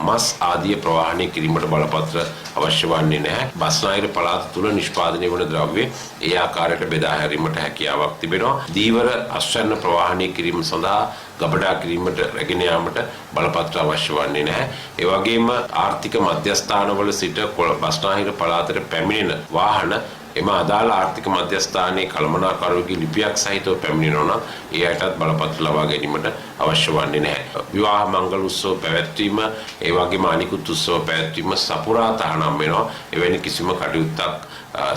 S5: මස් ආදී ප්‍රවාහනය කිරීමට බලපත්‍ර අවශ්‍ය වන්නේ නැහැ. බස්නාහිර පළාත් තුළ නිෂ්පාදනය වන ද්‍රව්‍ය ඒ ආකාරයට බෙදා හැරීමට හැකියාවක් තිබෙනවා. දීවර අස්වැන්න ප්‍රවාහනය කිරීම සඳහා ගබඩා කිරීමට රැගෙන යාමට බලපත්‍ර අවශ්‍ය වන්නේ නැහැ. ඒ වගේම ආර්ථික මධ්‍යස්ථානවල සිට බස්නාහිර පළාතට පැමිණෙන වාහන එම අදාළ ආර්ථික මධ්‍යස්ථානයේ කළමනාකරුවෙකුගේ ලිපියක් සහිතව පැමිණෙනවා නම් ඒ අයටත් බලපත්‍ර ලබා ගැනීමට අවශ්‍ය වන්නේ නැහැ. විවාහ මංගල උත්සව පැවැත්වීම, ඒ වගේම අනිකුත් උත්සව පැවැත්වීම සපුරා තහනම් වෙනවා. එවැනි කිසිම කටයුත්තක්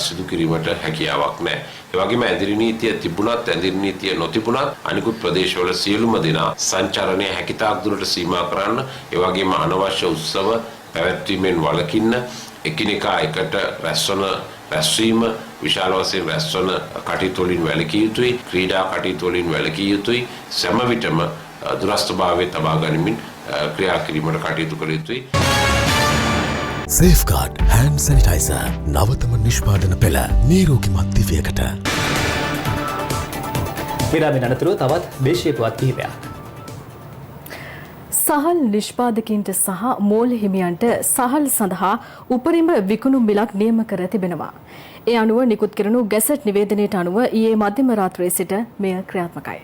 S5: සිදු කිරීමට හැකියාවක් නැහැ. ඒ වගේම ඇඳිරි නීතිය තිබුණත් ඇඳිරි නීතිය නොතිබුණත් අනිකුත් ප්‍රදේශවල සියලුම දෙනා සංචාරණය හැකිතාක් දුරට සීමා කරන්න, ඒ වගේම අනවශ්‍ය උත්සව පැවැත්වීමෙන් වළකින්න, එකිනෙකා එකට රැස්වීම, විශාල වශයෙන් රැස්වන කටයුතු වලින් වැළකී යුතුයි, ක්‍රීඩා කටයුතු වලින් වැළකී යුතුයි, සෑම විටම දුරස්ථභාවයේ තබා ගනිමින් ක්‍රියා කිරීමට කටයුතු කළ යුතුයි.
S18: Safeguard hand sanitizer නවතම නිෂ්පාදන පෙළ නිරෝගීමත් දිවයකට.
S2: විරාමයෙන් අනතුරුව තවත් දේශීය පුවත් කිහිපයක්.
S3: සහල් නිෂ්පාදකින්ට සහ මෝල් හිමියන්ට සහල් සඳහා උපරිම විකුණුම් මිලක් නියම කර තිබෙනවා. ඒ අනුව නිකුත් කරනු ගැසට් නිවේදනයට අනුව ඊයේ මධ්‍යම රාත්‍රියේ සිට මෙය ක්‍රියාත්මකයි.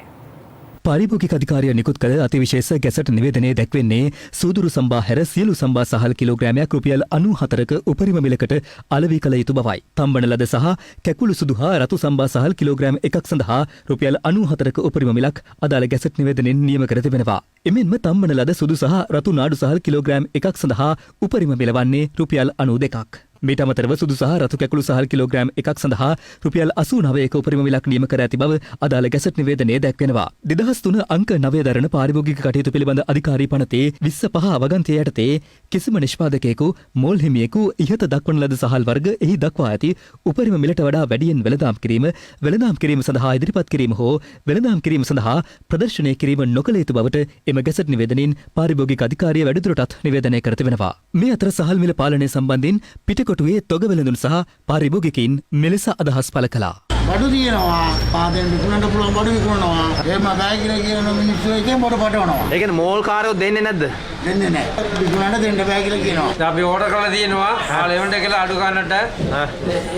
S8: පාරිභෝගික අධිකාරිය නිකුත් කළ අතිවිශේෂ ගැසට් නිවේදනයේ දැක්වෙන්නේ සූදුරු සම්බා හැර සියලු සම්බා සහල් කිලෝග්‍රෑමයක් රුපියල් 94ක උපරිම මිලකට අලෙවි කළ යුතු බවයි. තම්බන ලද සහ කැකුළු සුදු හා රතු සම්බා සහල් කිලෝග්‍රෑම් එකක් සඳහා රුපියල් 94ක උපරිම මිලක් අදාළ ගැසට් නිවේදනයෙන් නියම කර තිබෙනවා. එමෙන්ම තම්බන ලද සුදු සහ රතු නාඩු සහල් කිලෝග්‍රෑම් එකක් සඳහා උපරිම මිල වන්නේ රුපියල් 92ක්. මීට අමතරව සුදු සහ රතු කැකුළු සහල් කිලෝග්‍රෑම් එකක් සඳහා රුපියල් 89ක උපරිම මිලක් නියම කර ඇති බව අදාළ ගැසට් නිවේදනයේ දැක්වෙනවා. 2003 අංක 9 දරන පාරිභෝගික කටයුතු පිළිබඳ අධිකාරී පනතේ 25 වගන්තිය යටතේ කිසිම නිෂ්පාදකයෙකු මෝල් හිමියෙකු ඉහත දක්වන ලද සහල් වර්ග එහි දක්වා ඇති උපරිම මිලට වඩා වැඩියෙන් වෙළඳාම් කිරීම සඳහා ඉදිරිපත් කිරීම හෝ වෙළඳාම් කිරීම සඳහා ප්‍රදර්ශනය කිරීම නොකළ යුතු බවට එම ගැසට් නිවේදනයෙන් පාරිභෝගික අධිකාරිය වැඩිදුරටත් නිවේදනය කර තිබෙනවා. මේ අතර සහල් මිල පාලනය සම්බන්ධයෙන් පිටකොටුවේ තොග වෙළඳුන් සහ පාරිභෝගිකයින් මෙලෙස අදහස් පළ කළා.
S19: බඩු තියෙනවා, පාදෙන් විකුණන්න පුළුවන් බඩු විකුණනවා. එහෙම බෑ කියලා කියන මිනිස්සු එකෙන් බඩු පටවනවා.
S12: ඒ කියන්නේ මෝල් කාරයෝ දෙන්නේ නැද්ද?
S19: දෙන්නේ නැහැ. විකුණන්න දෙන්න බෑ කියලා කියනවා.
S12: අපි ඕඩර් කරලා තියෙනවා. ආල එවන්ට කියලා අඩු ගන්නට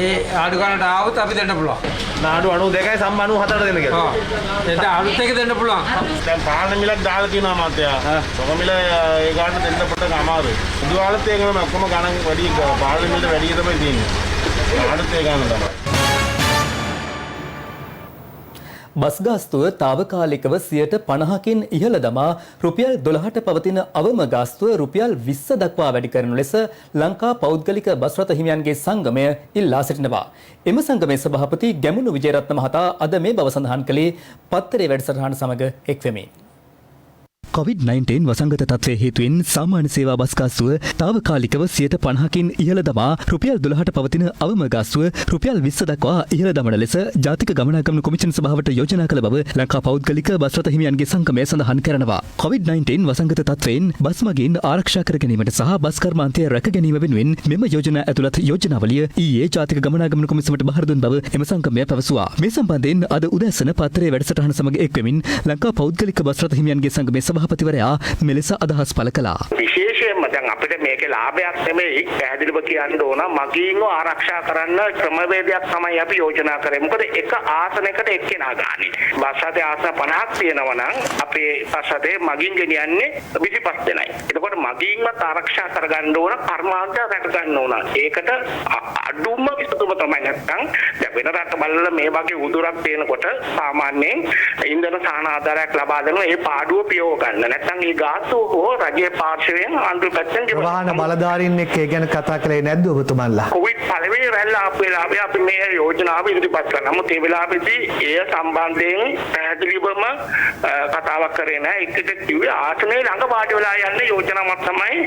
S12: ඒ අඩු ගන්නට ආවොත් අපි දෙන්න පුළුවන්.
S13: නාඩු 92යි සම්බ 94ට දෙන්න කියලා.
S12: ඔව්. එතන අලුත් එක දෙන්න පුළුවන්.
S13: දැන් පාලන මිලක් දාලා තියෙනවා මාත්‍යා. තොග මිල ඒ ගන්න දෙන්න පොඩ්ඩක් අමාරුයි. බුදුආලත් ඒකම ඔක්කොම ගණන් වැඩි පාලන මිල වැඩි තමයි තියෙන්නේ. ආලත් ඒ ගන්න තමයි.
S2: බස් ගාස්තුව තාවකාලිකව 50%කින් ඉහළ දමා රුපියල් 12ට පවතින අවම ගාස්තුව රුපියල් 20 දක්වා වැඩි කරනු ලෙස ලංකා පෞද්ගලික බස් රථ හිමියන්ගේ සංගමය ඉල්ලා සිටිනවා. එම සංගමේ සභාපති ගැමුණු විජේරත්න මහතා අද මේ බව සඳහන් කළේ පත්තරේ වැඩසටහන සමග එක්වෙමින්.
S8: COVID-19 වසංගත තත්ත්වය හේතුවෙන් සාමාන්‍ය සේවා බස් ගාස්තුව తాවකාලිකව 50%කින් ඉහළ දමා රුපියල් 12ට පවතින අවම ගාස්තුව රුපියල් 20 දක්වා ඉහළ දමන ලෙස ජාතික ගමනාගමන කොමිෂන් සභාවට යෝජනා කළ බව ලංකා පෞද්ගලික බස් රථ හිමියන්ගේ සංගමය සඳහන් කරනවා. COVID-19 වසංගත තත්ත්වයෙන් බස් මගින් ආරක්ෂා කර ගැනීමට සහ බස් කර්මාන්තය රැක ගැනීම වෙනුවෙන් මෙම යෝජනා ඇතුළත් යෝජනාවලිය ඊයේ ජාතික ගමනාගමන කොමිසමට බහර දුන් බව එම සංගමය පැවසුවා. මේ සම්බන්ධයෙන් අද උදෑසන පත්තරයේ වැඩසටහන සමග එක්වෙමින් ලංකා පෞද්ගලික බස් රථ හිමියන්ගේ සංගමේ සභාපතිවරයා මෙලෙස අදහස් පළ කළා.
S20: විශේෂයෙන්ම දැන් අපිට මේකේ ලාභයක් නෙමෙයි පැහැදිලිව කියන්න ඕන මගීන්ව ආරක්ෂා කරන්න ක්‍රමවේදයක් තමයි අපි යෝජනා කරේ. මොකද එක ආසනයකට එක්කෙනා ගානේ. බස් රථයේ ආසන 50ක් තියෙනවා නම් අපේ බස් රථයේ මගීන් ගෙනියන්නේ 25 දෙනයි. එතකොට මගීන්වත් ආරක්ෂා කරගන්න ඕන කර්මාන්තය රැක ගන්න ඕන. ඒකට අඩුම විසඳුම තමයි නැත්නම් දැන් වෙන රට බලලා මේ වගේ උදුරක් තියෙනකොට සාමාන්‍යයෙන් ඉන්ධන සහන ආධාරයක් ලබා දෙනවා. ඒ පාඩුව පියව ගන්න. නැත්නම් ඒ ගාස්තුව හෝ රජයේ පාර්ශවයෙන් අඳුර පැත්තෙන්
S15: වාහන බලධාරීන් එක්ක ඒ ගැන කතා කළේ නැද්ද ඔබතුමන්ලා?
S20: කොවිඩ් පළවෙනි රැල්ල ආපු වෙලාවේ අපි මේ යෝජනාව ඉදිරිපත් කළා. නමුත් ඒ වෙලාවේදී එය සම්බන්ධයෙන් පැහැදිලිවම කතාවක් කරේ නැහැ. එක්ක කිව්වේ ආසනයේ ළඟ වාඩි වෙලා යන්න යෝජනාවක් තමයි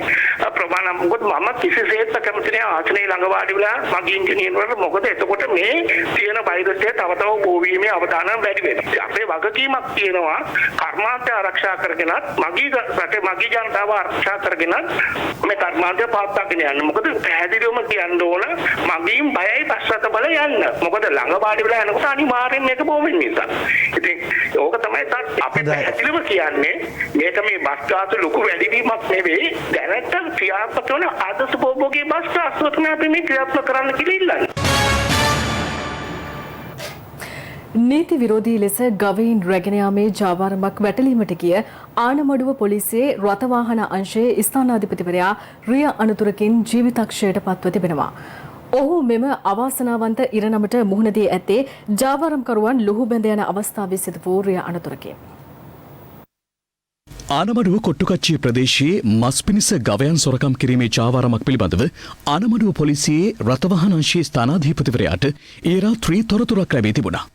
S20: ප්‍රමාණ. මොකද මම කිසිසේත් කැමති නැහැ ආසනයේ ළඟ වාඩි වෙලා මගින් ගෙනියනවට. මොකද එතකොට මේ තියෙන වෛරසය තව තව බෝවීමේ අවදානම වැඩි වෙනවා. අපේ වගකීමක් තියෙනවා කර්මාන්තය ආරක්ෂා කරගෙනත් මගී රටේ මගී ජනතාව ආරක්ෂා කරගෙනත් මේ කර්මාන්තය පවත්වාගෙන යන්න. මොකද පැහැදිලිවම කියන්න ඕන මගීන් බයයි පස්සට බල යන්න. මොකද ළඟ වාඩි වෙලා යනකොට අනිවාර්යෙන් මේක බෝවෙන නිසා. ඉතින් ඕක තමයි අපි පැහැදිලිව කියන්නේ මේක මේ බස් ගාස්තු ලොකු වැඩිවීමක් නෙවෙයි. දැනට ක්‍රියාත්මක වන ආදර්ශ භෝගී බස් ගාස්තුව තමයි අපි මේ ක්‍රියාත්මක කරන්න කියලා ඉල්ලන්නේ.
S3: නීති විරෝධී ලෙස ගවයින් රැගෙන යාමේ ජාවාරමක් වැටලීමට ගිය ආනමඩුව පොලිසියේ රථවාහන අංශයේ ස්ථානාධිපතිවරයා රිය අනතුරකින් ජීවිතක්ෂයට පත්ව තිබෙනවා. ඔහු මෙම අවාසනාවන්ත ඉරණමට මුහුණ දී ඇත්තේ ජාවාරම්කරුවන් ලුහු බැඳ යන අවස්ථාවේ සිදු වූ රිය අනතුරකින්.
S4: ආනමඩුව කොට්ටුකච්චිය ප්‍රදේශයේ මස් පිණිස ගවයන් සොරකම් කිරීමේ ජාවාරමක් පිළිබඳව ආනමඩුව පොලිසියේ රථවාහන අංශයේ ස්ථානාධිපතිවරයාට ඒ රාත්‍රී තොරතුරක් ලැබී තිබුණා.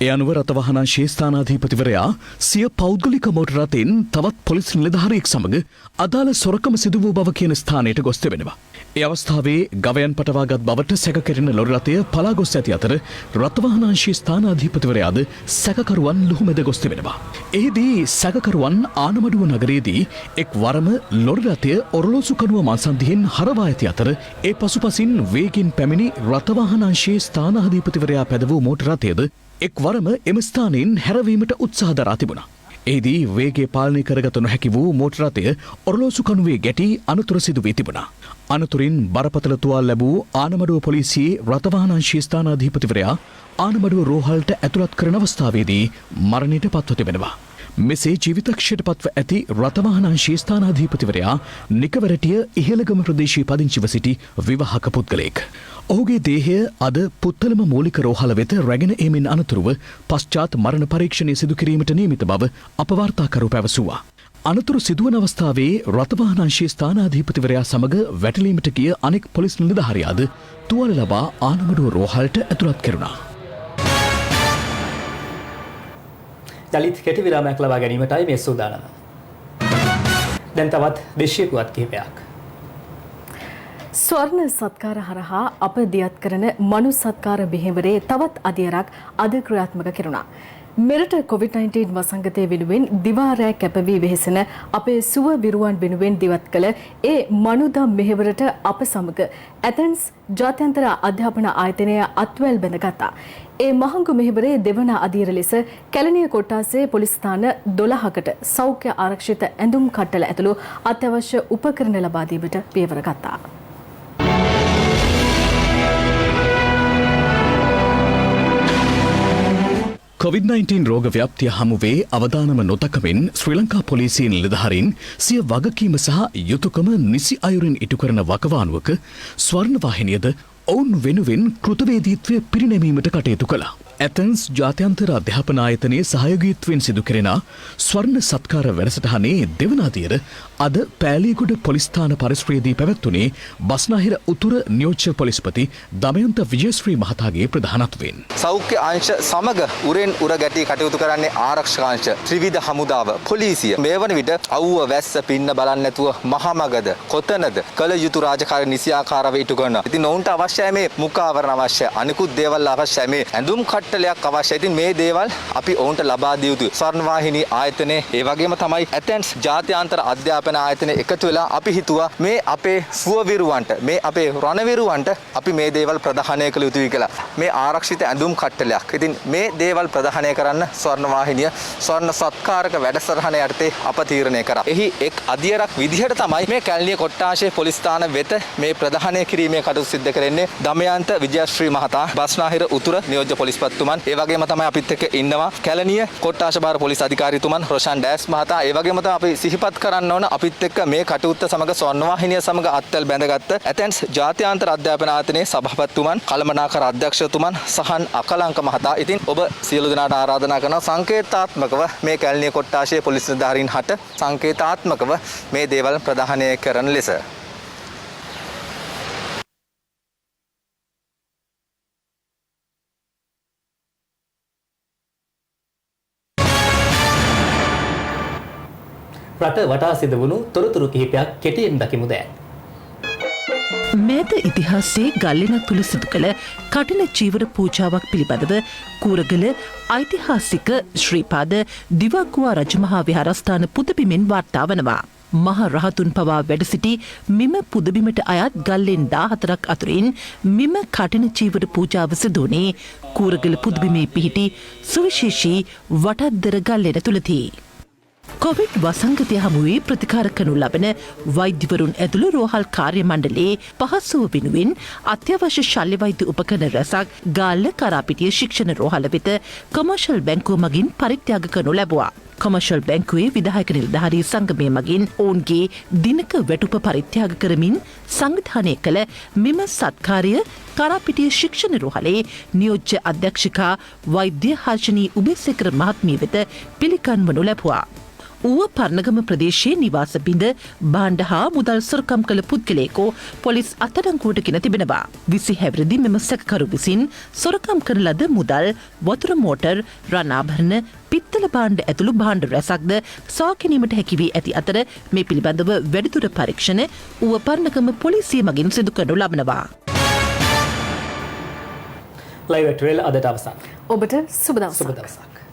S4: ඒ අනුව රථවාහන අංශයේ ස්ථානාධිපතිවරයා සිය පෞද්ගලික මෝටර රථයෙන් තවත් පොලිස් නිලධාරියෙක් සමග අදාළ සොරකම සිදු වූ බව කියන ස්ථානයට ගොස් තිබෙනවා. ඒ අවස්ථාවේ ගවයන් පටවාගත් බවට සැක කෙරෙන ලොරි රථය පලා ගොස් ඇති අතර රථවාහන අංශයේ ස්ථානාධිපතිවරයාද සැකකරුවන් ලුහුමැද ගොස් තිබෙනවා. එහිදී සැකකරුවන් ආනමඩුව නගරයේදී එක් වරම ලොරි රථය ඔරලෝසු කනුව මංසන්ධියෙන් හරවා ඇති අතර ඒ පසුපසින් වේගින් පැමිණි රථවාහන අංශයේ ස්ථානාධිපතිවරයා පැද වූ මෝටර රථයද එක් වරම එම ස්ථානයෙන් හැරවීමට උත්සාහ දරා තිබුණා. එහිදී වේගය පාලනය කරගත නොහැකි වූ මෝටර රථය ඔරලෝසු කණුවේ ගැටී අනතුර සිදු වී තිබුණා. අනතුරින් බරපතල තුවාල ලැබූ ආනමඩුව පොලිසියේ රථවාහන අංශයේ ස්ථානාධිපතිවරයා ආනමඩුව රෝහලට ඇතුළත් කරන අවස්ථාවේදී මරණයට පත්ව තිබෙනවා. මෙසේ ජීවිතක්ෂයට පත්ව ඇති රථවාහන අංශයේ ස්ථානාධිපතිවරයා නිකවරටිය ඉහළගම ප්‍රදේශයේ පදිංචිව සිටි විවාහක පුද්ගලයෙක්. ඔහුගේ දේහය අද පුත්තලම මූලික රෝහල වෙත රැගෙන ඒමින් අනතුරුව පශ්චාත් මරණ පරීක්ෂණය සිදු කිරීමට නියමිත බව අප වාර්තාකරු පැවසුවා. අනතුරු සිදුවන අවස්ථාවේ රථවාහන අංශයේ ස්ථානාධිපතිවරයා සමග වැටලීමට ගිය අනෙක් පොලිස් නිලධාරියාද තුවාල ලබා ආනමඩුව රෝහලට ඇතුළත් කෙරුණා.
S2: යලිත් කෙටි විරාමයක් ලබා ගැනීමටයි මේ සූදානම. දැන් තවත් දේශීය පුවත් කිහිපයක්.
S3: ස්වර්ණ සත්කාර හරහා අප දියත් කරන මනු සත්කාර මෙහෙවරේ තවත් අදියරක් අද ක්‍රියාත්මක කෙරුණා. මෙරට COVID-19 වසංගතය වෙනුවෙන් දිවාරෑ කැපවී වෙහෙසෙන අපේ සුව විරුවන් වෙනුවෙන් දිවත් කළ ඒ මනුදම් මෙහෙවරට අප සමග ඇතන්ස් ජාත්‍යන්තර අධ්‍යාපන ආයතනය අත්වැල් බැඳගත්තා. ඒ මහඟු මෙහෙවරේ දෙවන අදියර ලෙස කැලණිය කොට්ටාසේ පොලිස් ස්ථාන 12කට සෞඛ්‍ය ආරක්ෂිත ඇඳුම් කට්ටල ඇතුළු අත්‍යවශ්‍ය උපකරණ ලබා දීමට පියවර ගත්තා.
S4: COVID-19 රෝග ව්‍යාප්තිය හමුවේ අවදානම නොතකමින් ශ්‍රී ලංකා පොලිසිය නිලධාරීන් සිය වගකීම සහ යුතුයකම නිසි අයුරින් ඉටු කරන වකවානුවක ස්වර්ණ වාහිනියද ඔවුන් වෙනුවෙන් කෘතවේදීත්වය පිරිනැමීමට කටයුතු කළා. ඇතන්ස් ජාත්‍යන්තර අධ්‍යාපන ආයතනයේ සහයෝගීත්වයෙන් සිදු කෙරෙන ස්වර්ණ සත්කාර වැඩසටහනේ දෙවන අදියර අද පෑලියගොඩ පොලිස්ථාන පරිශ්‍රයේදී පැවැත්වුණේ බස්නාහිර උතුර නියෝජ්‍ය පොලිස්පති දමයන්ත විජයශ්‍රී මහතාගේ ප්‍රධානත්වයෙන්.
S17: සෞඛ්‍ය අංශ සමග උරෙන් උර ගැටි කටයුතු කරන්නේ ආරක්ෂක අංශ, ත්‍රිවිධ හමුදාව, පොලිසිය. මේ වන විට අවුව වැස්ස පින්න බලන්නේ නැතුව මහමගද කොතනද කළ යුතු රාජකාරී නිසියාකාරව ඉටු කරනවා. ඉතින් ඔවුන්ට අවශ්‍යයි මේ මුඛාවරණ අවශ්‍යයි. අනිකුත් දේවල් අවශ්‍යයි. මේ ඇඳුම් කට්ටලයක් අවශ්‍යයි. ඉතින් මේ දේවල් අපි ඔවුන්ට ලබා දිය යුතුයි. ස්වර්ණවාහිනී ආයතනයේ ඒ වගේම තමයි ඇතැන්ස් ජාත්‍යන්තර අධ්‍යාපන ආයතන එකතු වෙලා අපි හිතුවා මේ අපේ සුවවිරුවන්ට, මේ අපේ රණවිරුවන්ට අපි මේ දේවල් ප්‍රදානය කළ යුතුයි කියලා. මේ ආරක්ෂිත ඇඳුම් කට්ටලයක්. ඉතින් මේ දේවල් ප්‍රදානය කරන්න ස්වර්ණවාහිනිය ස්වර්ණ සත්කාරක වැඩසටහන යටතේ අප තීරණය කරා. එහි එක් අධියරක් විදිහට තමයි මේ කැලණිය කොට්ටාශයේ පොලිස් ස්ථාන වෙත මේ ප්‍රදානය කිරීමේ කටයුතු සිදු කරන්නේ දමයන්ත විජයශ්‍රී මහතා, බස්නාහිර උතුර නියෝජ්‍ය පොලිස්පතිතුමන්. ඒ වගේම තමයි අපිත් එක්ක ඉන්නවා කැලණිය කොට්ටාශ භාර පොලිස් අධිකාරීතුමන් රොෂාන් ඩෑස් මහතා. ඒ වගේම තමයි අපි සිහිපත් කරන්න ඕන අපිත් එක්ක මේ කටයුත්ත සමග ස්වර්ණවාහිනිය සමග අත්වැල් බැඳගත්ත ඇතැන්ස් ජාත්‍යන්තර අධ්‍යාපන ආයතනයේ සභාපතිතුමන්, කළමනාකර අධ්‍යක්ෂතුමන්, සහන් අකලංක මහතා. ඉතින් ඔබ සියලු දෙනාට ආරාධනා කරනවා සංකේතාත්මකව මේ කැලණිය කොට්ටාශයේ පොලිස් නිලධාරීන් හට සංකේතාත්මකව මේ දේවල් ප්‍රදානය කරන ලෙස.
S2: රට වටා සිදුවුණු තොරතුරු කිහිපයක් කෙටියෙන් දකිමු දැන්.
S21: මේද ඉතිහාසයේ ගල්ලෙනක් තුළ සිදු කළ කටින චීවර පූජාවක් පිළිබඳව කූරගල ඓතිහාසික ශ්‍රීපාද දිවග්ගුවා රජමහා විහාරස්ථාන පුදබිමෙන් වාර්තා වනවා. මහ රහතුන් පවා වැඩ සිටි මෙම පුදබිමට අයත් ගල්ලෙන් 14ක් අතුරින් මෙම කටින චීවර පූජාව සිදුවුණේ කූරගල පුදබිමේ පිහිටි සුවිශේෂී වටද්දර ගල්ලෙන තුලදී. කොවිඩ් වසංගතය හමුවේ ප්‍රතිකාර කරනු ලබන වෛද්‍යවරුන් ඇතුළු රෝහල් කාර්ය මණ්ඩලයේ පහසුව වෙනුවෙන් අත්‍යවශ්‍ය ශල්‍ය වෛද්‍ය උපකරණ රැසක් ගාල්ල කරාපිටිය ශික්ෂණ රෝහල වෙත කොමර්ෂල් බැංකුව මගින් පරිත්‍යාග කරනු ලැබුවා. කොමර්ෂල් බැංකුවේ විධායක නිලධාරී සංගමය මගින් ඔවුන්ගේ දිනක වැටුප පරිත්‍යාග කරමින් සංවිධානය කළ මෙම සත්කාරය කරාපිටිය ශික්ෂණ රෝහලේ නියෝජ්‍ය අධ්‍යක්ෂකා වෛද්‍ය හර්ෂණී උබේසේකර මහත්මිය වෙත පිළිගන්වනු ලැබුවා. ඌව පර්ණගම ප්‍රදේශයේ නිවාස බිඳ භාණ්ඩ හා මුදල් සොරකම් කළ පුද්ගලයෙකු පොලිස් අත්අඩංගුවට ගෙන තිබෙනවා. 20 හැවිරිදි මෙම සැකකරු විසින් සොරකම් කරන ලද මුදල්, වතුර මෝටර්, රන් ආභරණ, පිත්තල භාණ්ඩ ඇතුළු භාණ්ඩ රැසක්ද සොයා ගැනීමට හැකි වී ඇති අතර මේ පිළිබඳව වැඩිදුර පරීක්ෂණ ඌව පර්ණගම පොලිසිය මගින් සිදු කරනු ලබනවා.
S2: ලයිව් 12 අදට අවසන්.
S3: ඔබට සුබ දවසක්.